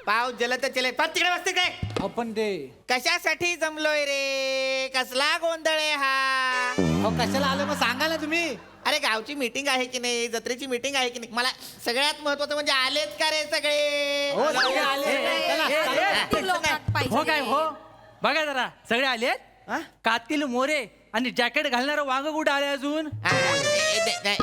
पाव जलत चले तिकडे बसते काय आपण ते कशासाठी जमलोय रे? कसला गोंधळ आहे हा? कशाला आलं मग सांगा ना तुम्ही. अरे गावची मीटिंग आहे की नाही, जत्रेची मीटिंग आहे की नाही? मला सगळ्यात महत्वाचं म्हणजे आलेत का रे सगळे? हो काय हो, बघा जरा सगळे आलेत. कातील मोरे आणि जॅकेट घालणारं वांग कुठं आले अजून?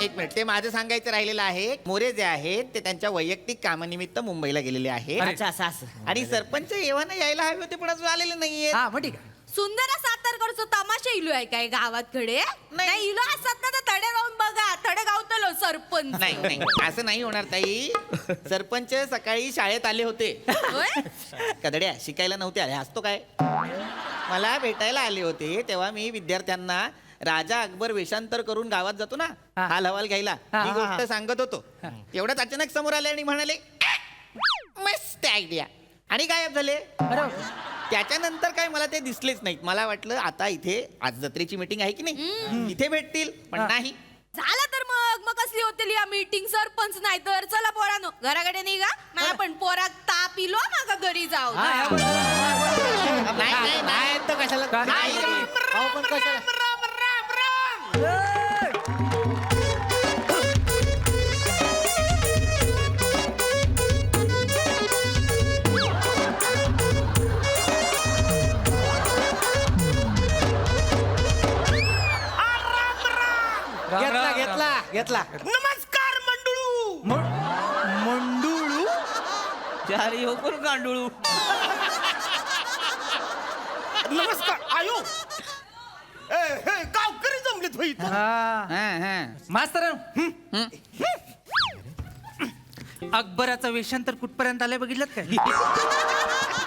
एक मिनिट, ते माझं सांगायचं राहिलेलं आहे. मोरे जे आहेत ते त्यांच्या वैयक्तिक कामानिमित्त मुंबईला गेलेले आहेत. अच्छा, असं. आणि सरपंच येवाना यायला हवे होते पण अजून आलेले नाहीये. हा मग ठीक आहे. सुंदर सातारकडचं तमाशा इलो आहे काय गावात कडे? नाही इलो असतात ना तर तडे गाऊन बघा, तडे गावतलो सरपंच. नाही नाही असं नाही होणार ताई. सरपंच सकाळी शाळेत आले होते. कदड्या शिकायला नव्हते आले, असतो काय? मला भेटायला आले होते तेव्हा मी विद्यार्थ्यांना राजा अकबर वेषांतर करून गावात जातो ना हाल हवाल घ्यायला, ही गोष्ट सांगत होतो. एवढ्याच अचानक समोर आले आणि म्हणाले मस्त आयडिया, आणि गायब झाले. त्याच्यानंतर काय मला ते दिसलेच नाहीत. मला वाटलं आता इथे आज जत्रेची मीटिंग आहे की नाही, इथे भेटतील, पण नाही. झालं तर मग कसली होती या मीटिंग? सरपंच नाही तर चला पोरानो घराकडे निघा. मला पण पोराक ताप इलो मागा घरी जाऊ. नाही नाही तर कशाला नाही. घेतला. नमस्कार मंडळू. मंडुळू. चारी हो कोण गांडुळू. नमस्कार आयो. गावकरी जमलेत होई. मास्तर अकबराचं वेषांतर कुठपर्यंत आलंय बघितलं काय?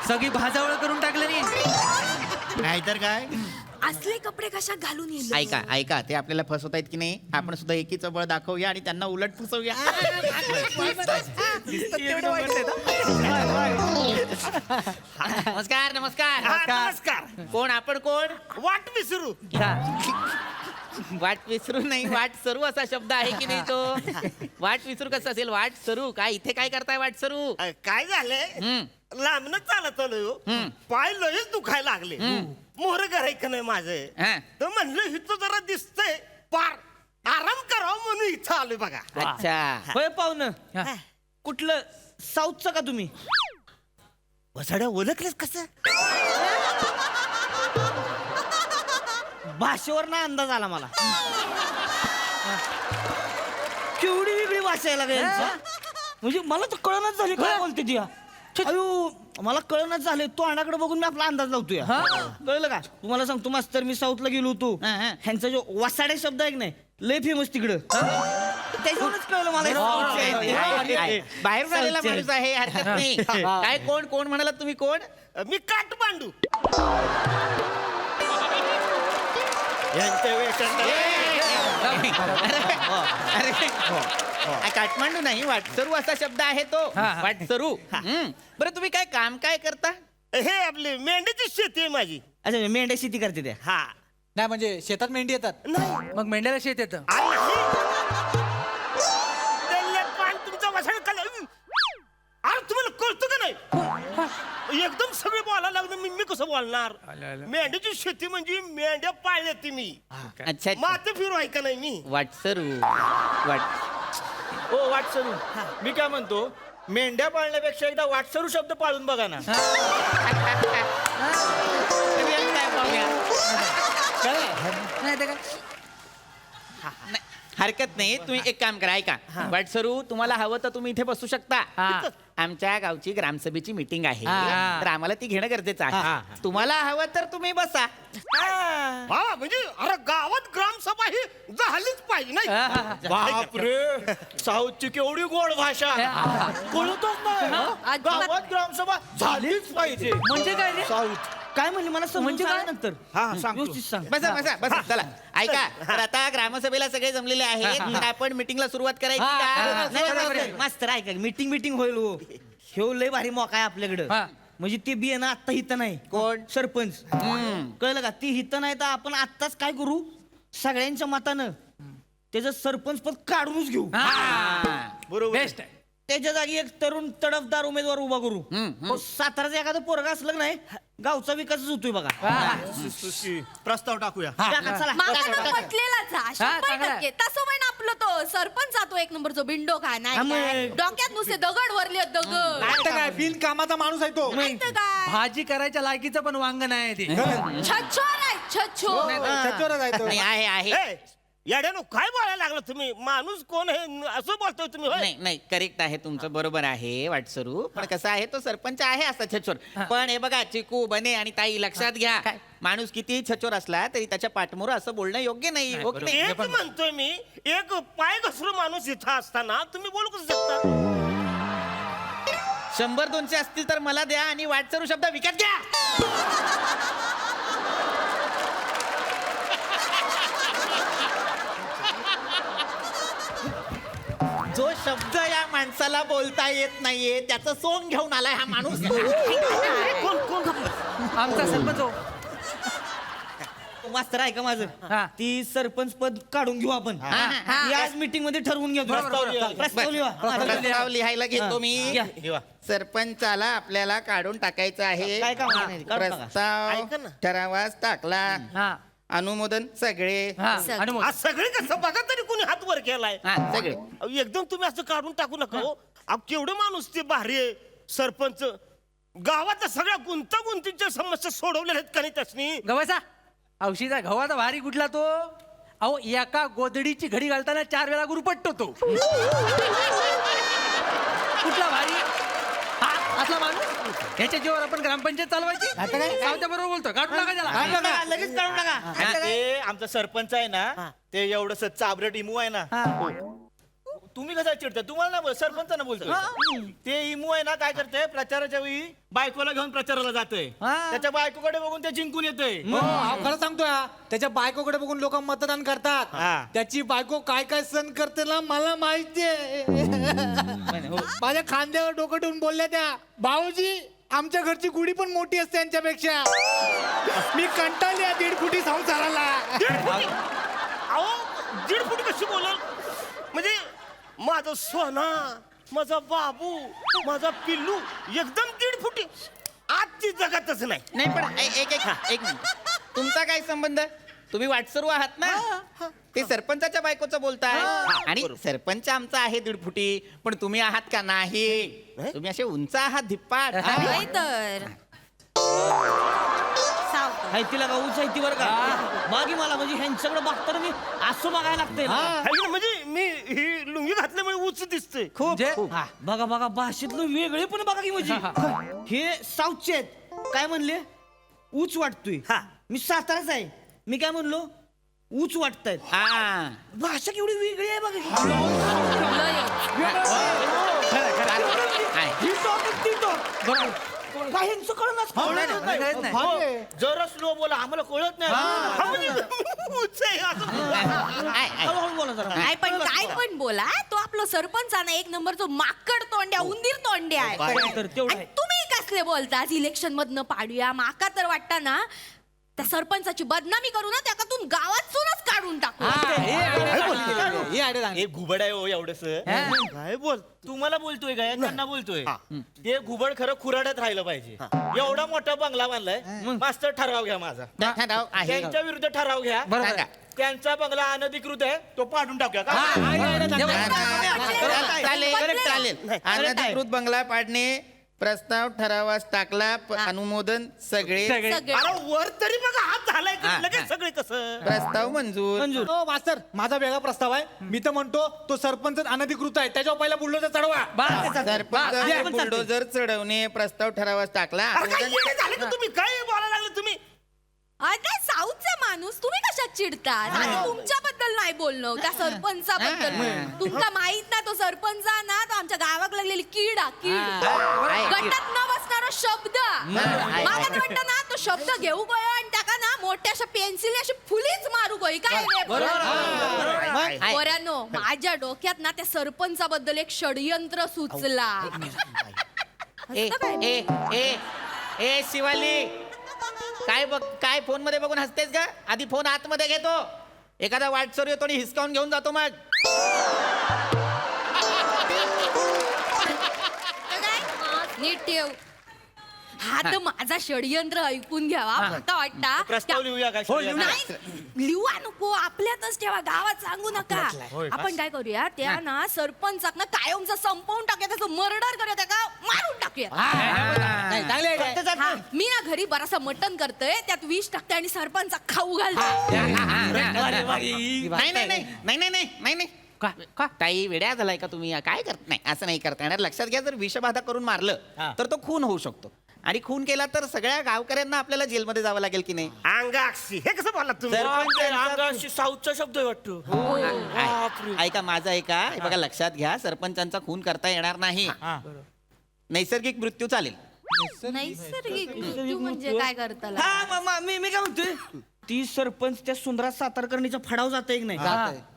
सगळी भाजावळ करून टाकलं नाही. नाहीतर काय. असले कपडे कशा घालून येईल? ऐका ऐका, ते आपल्याला फसवतायत की नाही, आपण सुद्धा एकीचं बळ दाखवूया आणि त्यांना उलट फसवूया. नमस्कार नमस्कार नमस्कार. कोण आपण? कोण? वाट विसरू. वाट विसरू नाही, वाट सरू असा शब्द आहे की नाही तो? वाट विसरू कसं असेल? वाट सरू काय? इथे काय करताय वाट सरू? काय झालंय, लांबनच चालत आलोय, पाय लयच दुखायला लागले. मोहर करायचं नाही माझं, तर म्हणलं इथं जरा दिसतंय पार आराम करावं म्हणून इथं आलोय बघा. अच्छा. होय पाहुणं, कुठलं साऊथचं का तुम्ही? वसाड्या ओळखलेस कसं? भाषेवर ना अंदाज आला मला. केवढी वेगळी भाषा आहे लागा यांची. म्हणजे मला तर कळणच झाली काय बोलते ती. अयो मला कळणच झाले. तो अनाकडे बघून मी आपला अंदाज लावतोय. कळलं का? तुम्हाला सांगतो मास्तर, मी साऊथला गेलो होतो. ह्यांचा जो वसाडे शब्द आहे की नाही, लय फेमस तिकडं. त्याच्यावरच कळलं मला. बाहेर झालेला माणूस आहे, हरकत नाही. काय कोण कोण म्हणाला तुम्ही? कोण? मी काठमांडू. यांच्या काठमांडू नाही, वाटसरू असा शब्द आहे तो. वाटसरू. बरं तुम्ही काय काम काय करता? हे आपली मेंढीची शेती आहे माझी. अच्छा, मेंढ्या शेती करते त्या. हा. नाही म्हणजे शेतात मेंढी येतात, मग मेंढ्याला शेत येतं. तुमचा वसाड कल अरे तुम्हाला कळतं का नाही? एकदम सगळे बोलायला लागलं, मी कसं बोलणार? मेंढीची शेती म्हणजे मेंढ्या पाळल्या ती मी. अच्छा. माते फिरू आहे का नाही मी? वाटसरू. ओ वाटसरू, मी काय म्हणतो, मेंढ्या पाळण्यापेक्षा एकदा वाटसरू शब्द पाळून बघा ना. नाही ते काय हरकत नाही तुम्ही एक काम करा ऐका वाटसरू तुम्हाला हवं तर तुम्ही इथे बसू शकता आमच्या गावची ग्रामसभेची मीटिंग आहे हा. तर आम्हाला ती घेणं गरजेचं आहे तुम्हाला हवं तर तुम्ही बसा म्हणजे अरे गावात ग्रामसभा ही झालीच पाहिजे नाही बापरे साऊथची केवढी गोड भाषा कळतच नाही गावात ग्रामसभा झालीच पाहिजे म्हणजे काय रे? साऊथ काय म्हणले मला म्हणजे काय नंतर व्यवस्थित सांग बसा बसा बसा चला ऐका तर आता ग्रामसभेला सगळे जमलेले आहेत तर आपण मीटिंगला सुरुवात करायची का? नाही, मास्तर ऐका मीटिंग होईल हो ह्यो लय भारी मोका आहे आपल्याकडं हा. म्हणजे ते बी आहे ना आत्ता हिथं नाही कोण? सरपंच कळलं का ती हिथं नाही तर आपण आत्ताच काय करू सगळ्यांच्या मतानं त्याचं सरपंच पद काढूनच घेऊ बरोबर बेस्ट आहे त्याच्या जागी एक तरुण तडफदार उमेदवार उभा करू हो, साताराचं एखादं पोरगा असलं का नाही गावचा विकासच होतोय बघा प्रस्ताव टाकूया चला, माका पटलेलाच हा, 100%. तसं पण आपलं तो सरपंच तो एक नंबरचो बिंडो का हा, नाही मग. काय? डोक्यात नुसते दगड वरले दगड काय बिन कामाचा माणूस आहे तो नाही तर काय भाजी करायच्या लायकीचं पण वांग नाही ते छच्छो नाही छच्छो नाही, आहे आहे याड्यानो काय बोलायला लागलं तुम्ही माणूस कोण आहे असं बोलतोय तुम्ही होय? नाही नाही करेक्ट आहे तुमचं बरोबर आहे वाटसरू पण कसं आहे तो सरपंच आहे असा छचोर पण हे बघा चिकू बने आणि ताई लक्षात घ्या माणूस किती छचोर असला तरी त्याच्या पाठमोर असं बोलणं योग्य नाही हो की नाही? एक म्हणतोय मी एक पाय घसरू माणूस इथं असताना तुम्ही बोलू कसं शकता 100-200 असतील तर मला द्या आणि वाटसरू शब्द विकत घ्या जो शब्द या माणसाला बोलता येत नाहीये त्याचं सोंग घेऊन आलाय हा माणूस आमचा सरपंच हो. मास्तर ऐका माझं हा. ती सरपंच पद काढून घेऊ आपण हा. याच मीटिंग मध्ये ठरवून घेऊ प्रस्ताव लिहा. प्रस्ताव लिहायला घेतो मी घ्या. सरपंचाला आपल्याला काढून टाकायचं आहे काय काम नाही, काढून टाका. प्रस्ताव ठरावास टाकला हा अनुमोदन सगळे हा आणि मग आज सगळे कसं बघा तरी कोणी हात वर केलाय हा, सगळे अहो, एकदम तुम्ही असं काढून टाकू नका हो अहो, केवढे माणूस ते भारी आहे सरपंच गावाच्या सगळ्या गुंतागुंतीच्या समस्या सोडवल्या आहेत का नाही त्यासनी गव्हाचा औषधा गव्हाचा भारी कुठला तो अहो एका गोदडीची घडी घालताना 4 वेळा गुरुपटतो तो कुठला भारी हा असला माणूस ह्याच्या जीवावर आपण ग्रामपंचायत चालवायची आता काय गावच्या बरोबर बोलतो काढून टाका त्याला लगेच काढून टाका ते आमचा सरपंच आहे ना ते एवढस चाबरट इमू आहे ना तुम्ही कसं चिडता तुम्हाला ना सरपंचांना बोलतो ते इमू आहे ना काय करते प्रचाराच्या वेळी बायकोला घेऊन प्रचाराला जातोय त्याच्या बायकोकडे बघून ते जिंकून येतोय खरं सांगतोय त्याच्या बायकोकडे बघून लोक मतदान करतात त्याची बायको काय काय सण करते ना मला माहितीये माझ्या खांद्यावर डोकं ठेवून बोलल्या त्या भाऊजी आमच्या घरची गुढी पण मोठी असते यांच्यापेक्षा मी कंटाळली आहे 1.5 फुटी संसाराला अहो 1.5 फुट कशी बोलल म्हणजे माझा सोना माझा बाबू माझा पिल्लू एकदम 1.5 फुटी आजची जगातच नाही नाही पण एक मिनिट तुमचा काय संबंध तुम्ही वाटसरू आहात ना ते सरपंचाच्या बायकोचं बोलताय आणि सरपंच आमचा आहे 1.5 फुटी पण तुम्ही आहात का नाही तुम्ही असे उंच आहात धिप्पाट नाही तर हायतीला का उंच हायती बरं का बाकी मला म्हणजे ह्यांच्याकडे बघताना मी असं बघायला लागतंय ना. हाय ना, म्हणजे मी ही लुंगी घातल्यामुळे उच दिसते खूप हा, बघा बघा भाषेतलं वेगळे पण बघा की म्हणजे हे साऊथचे आहेत काय म्हणले ऊच वाटतोय मी साताराच आहे मी काय म्हणलो ऊच वाटतायत हा भाषा केवढी वेगळी आहे बघा ही talk आहे, ती talk. काय ह्यांचं कळलंच जरा स्लो बोला आम्हाला कळत नाही हा, म्हणजे उच आहे असं. हळूहळू बोला जरा काय पण बोला तो आपलं सरपंच आहे ना 1 नंबरचो माकड तोंड्या उंदीर तोंड्या आहे तर तेवढं आणि आहे. तुम्ही कसले बोलतास इलेक्शन मधनं पाडूया माका तर वाटतं ना त्या सरपंचाची बदनामी करू ना त्यातून गावातूनच काढून टाकू हे घुबड आहे हो एवढस काय बोल तुम्हाला बोलतोय काय त्यांना बोलतोय ते घुबड खरं खुराड्यात राहिलं पाहिजे एवढा मोठा बंगला बांधलाय मास्तर ठराव घ्या माझा त्यांच्या विरुद्ध ठराव घ्या त्यांचा बंगला अनधिकृत आहे तो पाडून टाकूया का चालेल अनधिकृत बंगला पाडणे प्रस्ताव ठरावास टाकला अनुमोदन सगळे सगळे. अरे वर तरी बघा हात झालाय लगेच सगळे कसं प्रस्ताव मंजूर हो मास्तर माझा वेगळा प्रस्ताव आहे मी तर म्हणतो तो सरपंच अनधिकृत आहे त्याच्यावर पहिला बुलडोजर चढवा सरपंच बुलडोजर चढवणे प्रस्ताव ठरावास टाकला तुम्ही काय बोलायला लागले तुम्ही अरे साऊथचा माणूस तुम्ही कशात चिडतात आणि तुमच्याबद्दल नाही बोलणं त्या सरपंचाबद्दल तुमका माहित ना तो सरपंच ना तो आमच्या गावाक लागलेली कीड गटात न बसणारा शब्द मला तर वाटतं ना तो शब्द घेऊ गयो आणि त्याका ना मोठ्या अशा पेन्सिल अशी फुलीच मारू गई काय पोरांनो माझ्या डोक्यात ना त्या सरपंचाबद्दल एक षडयंत्र सुचला ए शिवाली काय बघ काय फोन मध्ये बघून हसतेस का आधी फोन आतमध्ये घेतो एखादा वाटसर येतो आणि हिसकावून घेऊन जातो मग नीट ठेव हा तर माझा षडयंत्र ऐकून घ्यावा फक्त वाटता प्रस्ताव लिहूया का नाही लिहूया नको आपल्यातच ठेवा गावात सांगू नका आपण काय करूया त्या ना सरपंचाक ना कायमचा संपवून टाकूया त्याचं मर्डर करूया त्याला मारून टाकूया मी ना घरी बरासा मटण करतोय त्यात विष टाकते आणि सरपंचा खाऊ घालते नाही ताई वेड्या झालाय का तुम्ही काय करत नाही असं नाही करता येणार लक्षात घ्या जर विषबाधा करून मारलं तर तो खून होऊ शकतो आणि खून केला तर सगळ्या गावकऱ्यांना आपल्याला जेलमध्ये जावं लागेल की नाही अंगाक्षी हे कसं बोलला तुम्ही साऊथचा शब्द वाटतो ऐका माझं ऐका हे बघा लक्षात घ्या सरपंचांचा खून करता येणार नाही नैसर्गिक मृत्यू चालेल नैसर्गिक मृत्यू म्हणजे काय करता मी काय म्हणतोय ती सरपंच त्या सुंदरा सातारकर्णीच्या फडाव जाते की नाही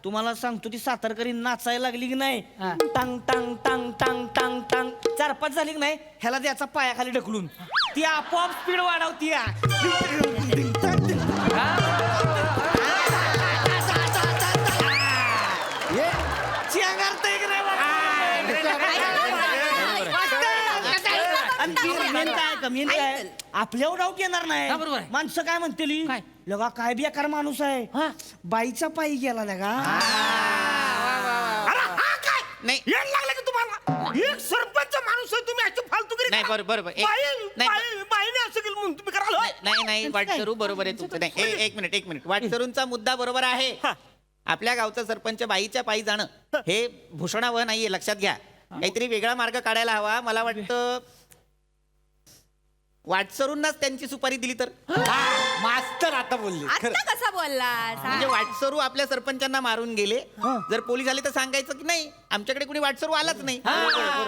तुम्हाला सांगतो ती सातारकरी नाचायला लागली की नाही टांग टांग टांग टांग टांग टांग 4-5 झाली की नाही ह्याला त्याचा पायाखाली ढकलून ती आपोआप स्पीड वाढवती आपल्यावर डाऊट येणार नाही माणसं काय म्हणतील लगा काय बेकार माणूस आहे बाईचा पायी गेला लगा नाही येड लागलं की तुम्हाला एक सरपंच माणूस आहे तुम्ही अशी फालतूगिरी नाही बरोबर बाईने असं केलं म्हणून तुम्ही कराल नाही वाटसरू बरोबर आहे तुमचं नाही एक मिनिट वाटसरूंचा मुद्दा बरोबर आहे आपल्या गावचा सरपंच बाईच्या पायी जाणं हे भूषणावह नाहीये लक्षात घ्या काहीतरी वेगळा मार्ग काढायला हवा मला वाटतं वाटसरूंनाच त्यांची सुपारी दिली तर मास्तर आता बोलले आता कसा बोलला म्हणजे वाटसरू आपल्या सरपंचांना मारून गेले जर पोलीस आले तर सांगायचं की नाही आमच्याकडे कोणी वाटसरू आलाच नाही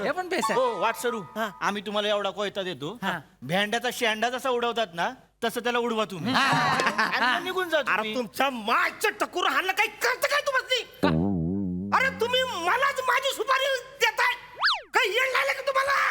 हे पण बेस आहे. हो वाटसरू आम्ही तुम्हाला एवढा कोयता देतो भेंड्याचा शेंडा जसा उडवतात ना तसं त्याला उडवा तुम्ही आणि निघून जा अरे तुमचा माझं टकूर हाणलं काही करत काय तुम्हाला अरे तुम्ही मलाच माझी सुपारी देताय काही येड लागलं का तुम्हाला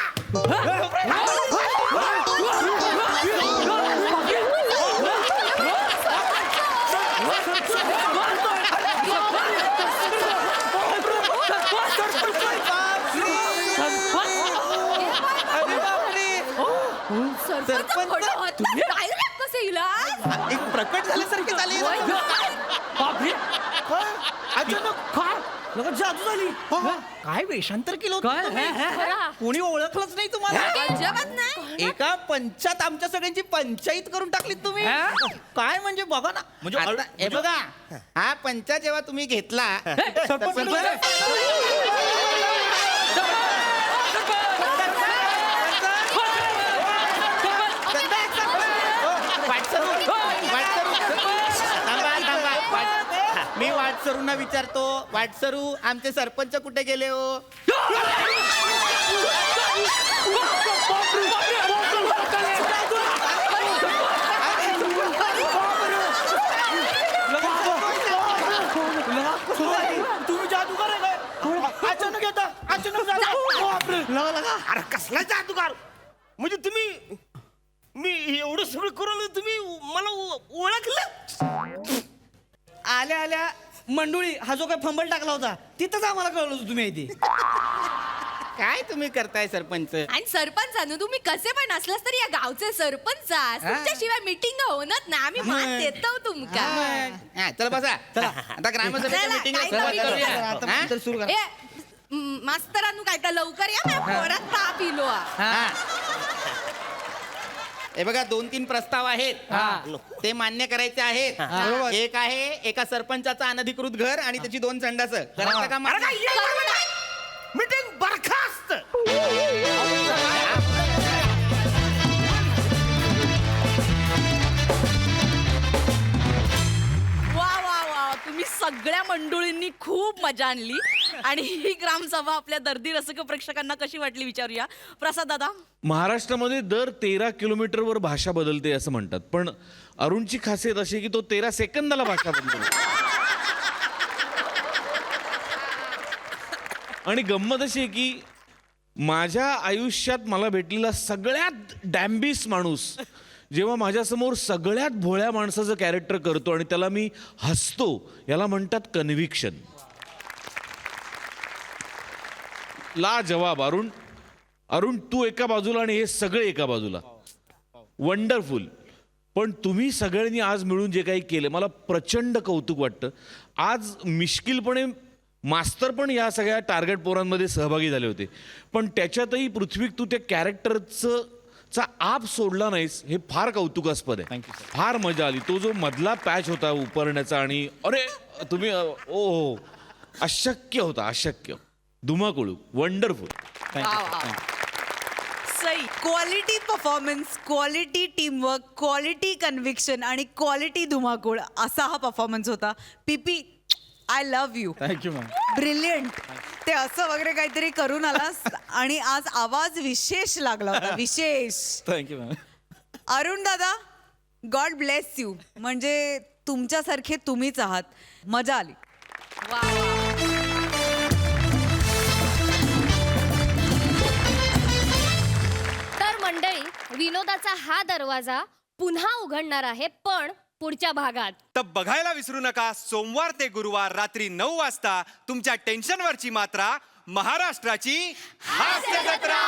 एक प्रकट झाल्यासारखे झाले जादू झाली काय वेषांतर केलं होतं कोणी ओळखलंच नाही तुम्हाला एका पंचात आमच्या सगळ्यांची पंचायत करून टाकली तुम्ही काय म्हणजे बघा ना म्हणजे हे बघा हा पंचा जेव्हा तुम्ही घेतला मी वाटसरूंना विचारतो वाटसरू आमचे सरपंच कुठे गेले हो तुम्ही जादूगार आहे काय अचानक येता अरे कसला जादूगार म्हणजे तुम्ही मी एवढं सगळं करून तुम्ही मला ओळखलं आल्या आल्या मंडोळी हा जो काय फंबल टाकला होता तिथंच आम्हाला कळलं होतं तुम्ही इथे काय तुम्ही करताय सरपंच आणि सरपंचानं तुम्ही कसे पण असलास तरी या गावचे सरपंच तुमच्याशिवाय मीटिंग होणार ना आम्ही मान देतो तुमका चला बसा आता ग्रामसभेच्या मीटिंगला मास्तरांनो काय तर लवकर या माझ्या पोरात ताप इलो हे बघा 2-3 प्रस्ताव आहेत ते मान्य करायचे आहेत. एक आहे एका सरपंचाचं अनधिकृत घर आणि त्याची 2 संडास. करायचं का मीटिंग बरखास्त. वा वा वा, तुम्ही सगळ्या मंडळींनी खूप मजा आणली आणि ही ग्रामसभा आपल्या दर्दी रसिक प्रेक्षकांना कशी वाटली विचारूया. प्रसाद दादा. महाराष्ट्रामध्ये दर 13 किलोमीटरवर भाषा बदलते असं म्हणतात, पण अरुणची खासियत अशी आहे की तो 13 सेकंदाला भाषा बदलतो. आणि गंमत अशी आहे की माझ्या आयुष्यात मला भेटलेला सगळ्यात डॅम्बिस माणूस जेव्हा माझ्यासमोर सगळ्यात भोळ्या माणसाचं कॅरेक्टर करतो आणि त्याला मी हसतो, याला म्हणतात कन्व्हिक्शन. ला जवाब अरुण. अरुण, तू एका बाजूला आणि हे सगळे एका बाजूला. वंडरफुल. पण तुम्ही सगळ्यांनी आज मिळून जे काही केलं मला प्रचंड कौतुक वाटतं. आज मिश्किलपणे मास्तर पण या सगळ्या टार्गेट पोरांमध्ये सहभागी झाले होते, पण त्याच्यातही पृथ्वी तू त्या कॅरेक्टरचा आप सोडला नाहीस, हे फार कौतुकास्पद आहे. फार मजा आली. तो जो मधला पॅच होता उपरण्याचा आणि अरे तुम्ही ओ अशक्य होता, अशक्य. धुमाकुळू. Wonderful. Sai. Quality performance, quality teamwork, quality conviction आणि क्वालिटी धुमाकूळ असा हा परफॉर्मन्स होता. पीपी, I love you. Thank you ma'am. Brilliant. ते असं वगैरे काहीतरी करून आलास आणि आज आवाज विशेष लागला होता, विशेष. Thank you ma'am. अरुण दादा, गॉड ब्लेस यू. म्हणजे तुमच्यासारखे तुम्हीच आहात. मजा आली. तर मंडळी, विनोदाचा हा दरवाजा पुन्हा उघडणार आहे, पण पुढच्या भागात. तर बघायला विसरू नका सोमवार ते गुरुवार रात्री 9 वाजता तुमच्या टेन्शनवरची मात्रा महाराष्ट्राची हास्य जत्रा.